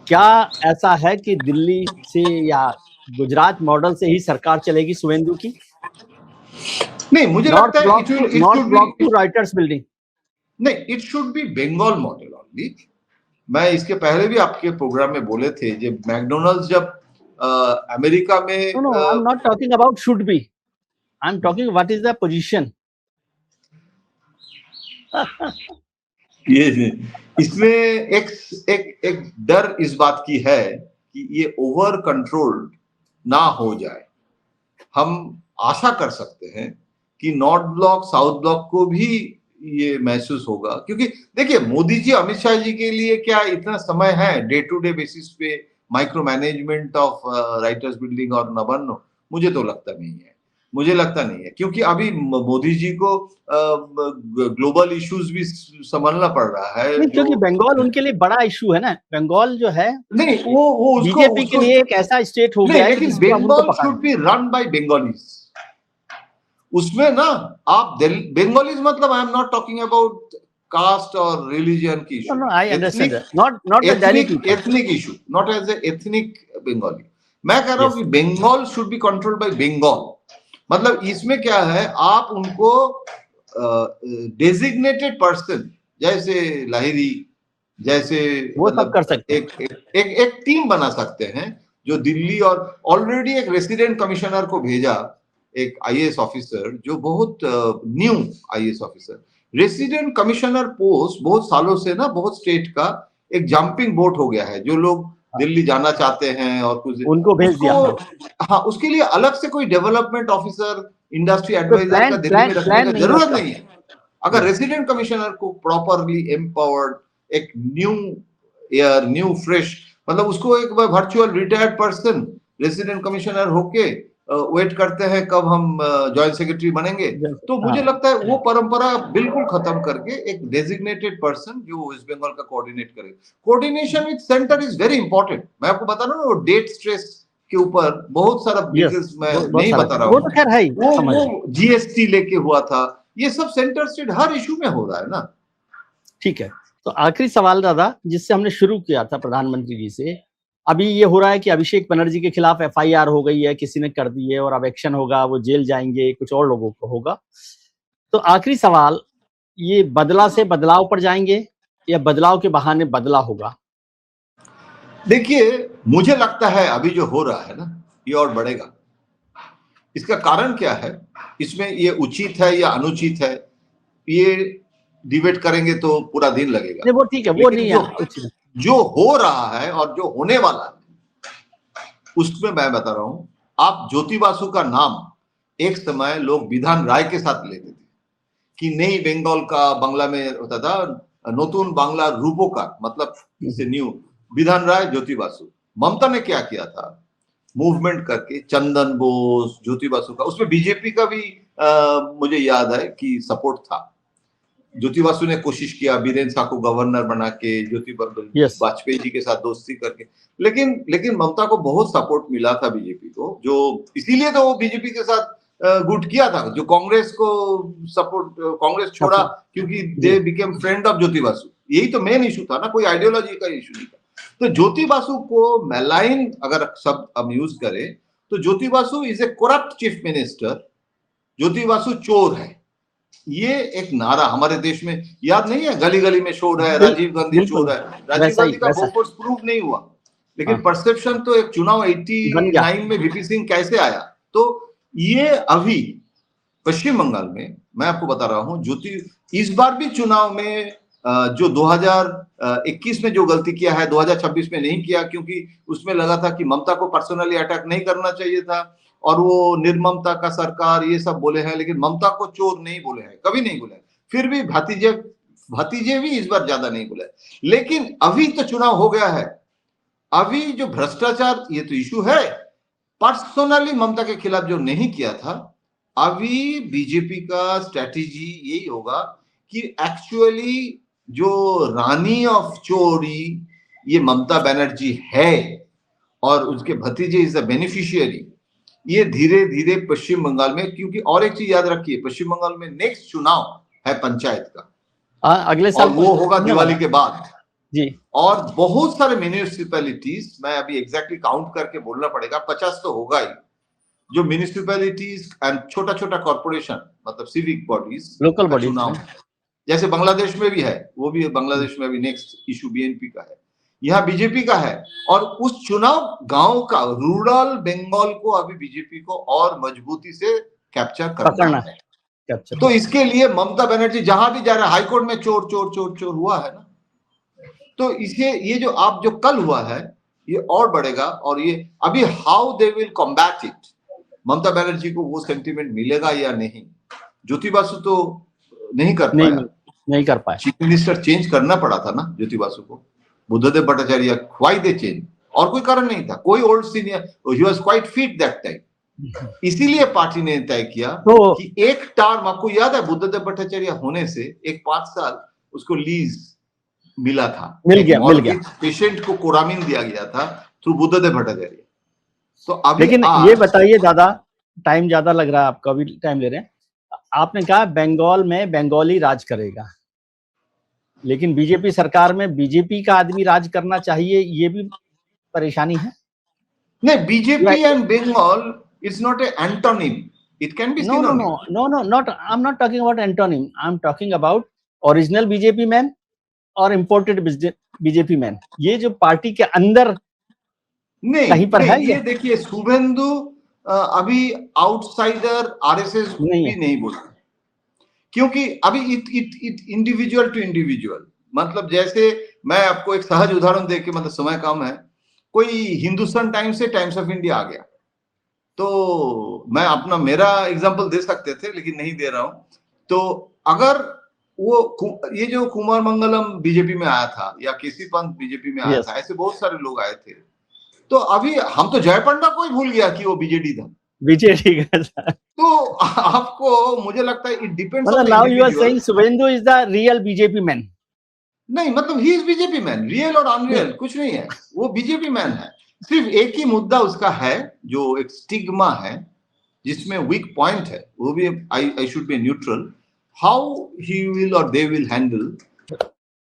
क्या ऐसा है कि दिल्ली से या गुजरात मॉडल से ही सरकार चलेगी शुभेंदु की? नहीं, मुझे लगता है north block to writers building. नहीं, it should be Bengal model only. मैं इसके पहले भी आपके प्रोग्राम में बोले थे, जब मैकडोनल्ड्स जब अमेरिका में no I am not talking about should be, I am talking what is the position. ये इसमें एक डर इस बात की है कि ये ओवर कंट्रोल्ड ना हो जाए। हम आशा कर सकते हैं कि नॉर्थ ब्लॉक साउथ ब्लॉक को भी ये महसूस होगा, क्योंकि देखिए मोदी जी अमित शाह जी के लिए क्या इतना समय है डे टू डे बेसिस पे micro management of writers building और नबार्नो? मुझे तो लगता नहीं है, मुझे लगता नहीं है, क्योंकि अभी मोदी जी को ग्लोबल इश्यूज भी संभालना पड़ रहा है। नहीं, क्योंकि बंगाल उनके लिए बड़ा इशू है ना, बंगाल जो है नहीं वो बीजेपी के लिए एक ऐसा स्टेट हो गया है, लेकिन Bengal should be run by Bengalis. उसमें ना आप बंगालीज मतलब I am not talking about caste और रिलीजन की issue, I understand not the direct ethnic issue, not as a ethnic Bengali. मैं कह रहा हूं कि Bengal should be controlled by Bengal. मतलब इसमें क्या है, आप उनको डेजिग्नेटेड पर्सन जैसे लाहिरी जैसे वो सब कर सकते हैं। एक टीम बना सकते हैं जो दिल्ली, और ऑलरेडी एक रेसिडेंट कमिश्नर को भेजा, एक आईएएस ऑफिसर जो बहुत new IAS officer. Resident commissioner post बहुत सालों से ना बहुत स्टेट का एक जंपिंग बोट हो गया है, जो लोग दिल्ली जाना चाहते हैं और कुछ उनको भेज दिया। हाँ, उसके लिए अलग से कोई डेवलपमेंट ऑफिसर, इंडस्ट्री एडवाइजर का दिल्ली में रखने की जरूरत नहीं है। अगर रेसिडेंट कमिश्नर को प्रॉपरली एम्पावर्ड, एक न्यू एयर, न्यू फ्रेश, मतलब उसको एक virtual retired person resident commissioner होके वेट करते हैं कब हम जॉइंट सेक्रेटरी बनेंगे, तो मुझे लगता है वो परंपरा बिल्कुल खत्म करके एक डेजिग्नेटेड पर्सन जो वेस्ट बंगाल का कोऑर्डिनेट करे। Coordination with centre is very important. मैं आपको बता रहा हूँ, वो डेट स्ट्रेस के ऊपर बहुत सारा डिटेल्स मैं नहीं बता रहा हूँ, वो तो खैर है ही, वो जीएसटी लेके हुआ था, ये सब सेंटर स्टेट हर इशू में हो रहा है ना। ठीक है, तो आखिरी सवाल दादा, जिससे हमने शुरू किया था प्रधानमंत्री जी से, अभी ये हो रहा है कि अभिषेक बनर्जी के खिलाफ एफआईआर हो गई है, किसी ने कर दी है और अब एक्शन होगा, वो जेल जाएंगे, कुछ और लोगों को होगा। तो आखिरी सवाल, ये बदला से बदलाव पर जाएंगे या बदलाव के बहाने बदला होगा? देखिए मुझे लगता है अभी जो हो रहा है ना, ये और बढ़ेगा। इसका कारण क्या है, इसमें ये उचित है या अनुचित है, ये डिबेट करेंगे तो पूरा दिन लगेगा। नहीं, वो ठीक है, वो नहीं है। जो हो रहा है और जो होने वाला है उसमें मैं बता रहा हूं, आप ज्योति बासु का नाम एक समय लोग विधान राय के साथ लेते थे कि नई बंगाल का बांग्ला में होता था, नतून बांग्ला रूपोकार, मतलब इसे न्यू विधान राय ज्योति बासु। ममता ने क्या किया था, मूवमेंट करके चंदन बोस, ज्योति बासु का, उसमें बीजेपी का भी मुझे याद है कि सपोर्ट था। ज्योति बासु ने कोशिश किया वीरेंद्र शाह को गवर्नर बना के, ज्योति वाजपेयी जी के साथ दोस्ती करके, लेकिन ममता को बहुत सपोर्ट मिला था बीजेपी को, जो इसीलिए तो वो बीजेपी के साथ गुट किया था, जो कांग्रेस को सपोर्ट, कांग्रेस छोड़ा क्योंकि दे बिकेम फ्रेंड ऑफ ज्योति बासु। यही तो मेन इशू था ना, कोई आइडियोलॉजी का इशू नहीं था। तो ज्योति बासु को मैलाइन अगर शब्द हम यूज करें तो Jyoti Basu is a corrupt chief minister, Jyoti Basu चोर है, ये एक नारा हमारे देश में याद नहीं है, गली गली में शोर है, राजीव गांधी चोर है। राजीव गांधी का बोफोर्स प्रूव नहीं हुआ, लेकिन परसेप्शन तो एक चुनाव 89 में वीपी सिंह कैसे आया। तो ये अभी पश्चिम बंगाल में मैं आपको बता रहा हूं, ज्योति इस बार भी चुनाव में जो 2021 में जो गलती किया है 2026 में नहीं किया, क्योंकि उसमें लगा था कि ममता को पर्सनली अटैक नहीं करना चाहिए था और वो निर्ममता का सरकार ये सब बोले हैं, लेकिन ममता को चोर नहीं बोले हैं, कभी नहीं बोले। फिर भी भतीजे भी इस बार ज्यादा नहीं बोले। लेकिन अभी तो चुनाव हो गया है, अभी जो भ्रष्टाचार ये तो इशू है, पर्सनली ममता के खिलाफ जो नहीं किया था, अभी बीजेपी का स्ट्रेटेजी यही होगा कि एक्चुअली जो रानी ऑफ चोरी ये ममता बनर्जी है और उसके भतीजे इज अ बेनिफिशियरी, ये धीरे धीरे पश्चिम बंगाल में, क्योंकि और एक चीज याद रखिए, पश्चिम बंगाल में नेक्स्ट चुनाव है पंचायत का, अगले साल वो होगा दिवाली के बाद। जी और बहुत सारे म्यूनिसिपैलिटीज, मैं अभी एग्जैक्टली काउंट करके बोलना पड़ेगा, 50 तो होगा ही, जो म्यूनिसिपैलिटीज एंड छोटा छोटा कॉर्पोरेशन, मतलब सिविक बॉडीज लोकल का बॉडीज चुनाव में। है। जैसे बांग्लादेश में भी है, वो भी बांग्लादेश में अभी नेक्स्ट इशू बीएनपी का है, यहाँ बीजेपी का है। और उस चुनाव गांव का, रूरल बंगाल को अभी बीजेपी को और मजबूती से कैप्चर करना पकड़ना है। कैप्चर तो इसके लिए ममता बनर्जी जहां भी जा रहा है, हाईकोर्ट में चोर चोर चोर चोर हुआ है ना, तो इसे ये जो आप जो कल हुआ है ये और बढ़ेगा। और ये अभी how they will combat it, Mamata Banerjee को वो सेंटिमेंट मिलेगा या नहीं। ज्योति बासु तो नहीं कर पाया, नहीं कर पाए। चीफ मिनिस्टर चेंज करना पड़ा था ना ज्योति बासु को, Buddhadeb Bhattacharya, why they change, और कोई कारण नहीं था, कोई old senior, he was quite fit that time. इसीलिए पार्टी ने तय किया तो कि एक टर्म, आपको याद है बुद्धदेव भट्टाचार्य होने से एक 5 साल उसको लीज मिला था, मिल गया। पेशेंट को कोरामीन दिया गया था थ्रू बुद्धदेव भट्टाचार्य। तो अभी लेकिन ये बताइए दादा, टाइम ज्यादा लग रहा है आपका, भी टाइम ले रहे हैं। आपने कहा बंगाल में बंगाली राज करेगा, लेकिन बीजेपी सरकार में बीजेपी का आदमी राज करना चाहिए, ये भी परेशानी है। नहीं, BJP and Bengal is not a antonym, it can be synonym. No, not, I'm not talking about antonym, I'm talking about original BJP man और इम्पोर्टेड बीजेपी मैन, ये जो पार्टी के अंदर नहीं, कहीं पर है ये देखिए, शुभेंदु अभी आउटसाइडर आरएसएस भी नहीं बोलते, क्योंकि अभी इट इंडिविजुअल टू इंडिविजुअल, मतलब जैसे मैं आपको एक सहज उदाहरण देके, मतलब समय कम है, कोई हिंदुस्तान टाइम्स से टाइम्स ऑफ इंडिया आ गया, तो मैं अपना मेरा एग्जांपल दे सकते थे लेकिन नहीं दे रहा हूं। तो अगर वो ये जो कुमार मंगलम बीजेपी में आया था या केसी पंत बीजेपी में आया था, ऐसे बहुत सारे लोग आए थे। तो अभी हम तो जय पंडा को ही भूल गया कि वो बीजेडी था, बीजेडी का। तो आपको, मुझे लगता है it depends on the now you are individual. Saying Suvendu is the real BJP man. नहीं, मतलब he is BJP man, real और अनरियल कुछ नहीं है, वो बीजेपी मैन है। सिर्फ एक ही मुद्दा उसका है, जो एक स्टिग्मा है, जिसमें वीक पॉइंट है, वो भी I should be neutral, how he will और दे विल हैंडल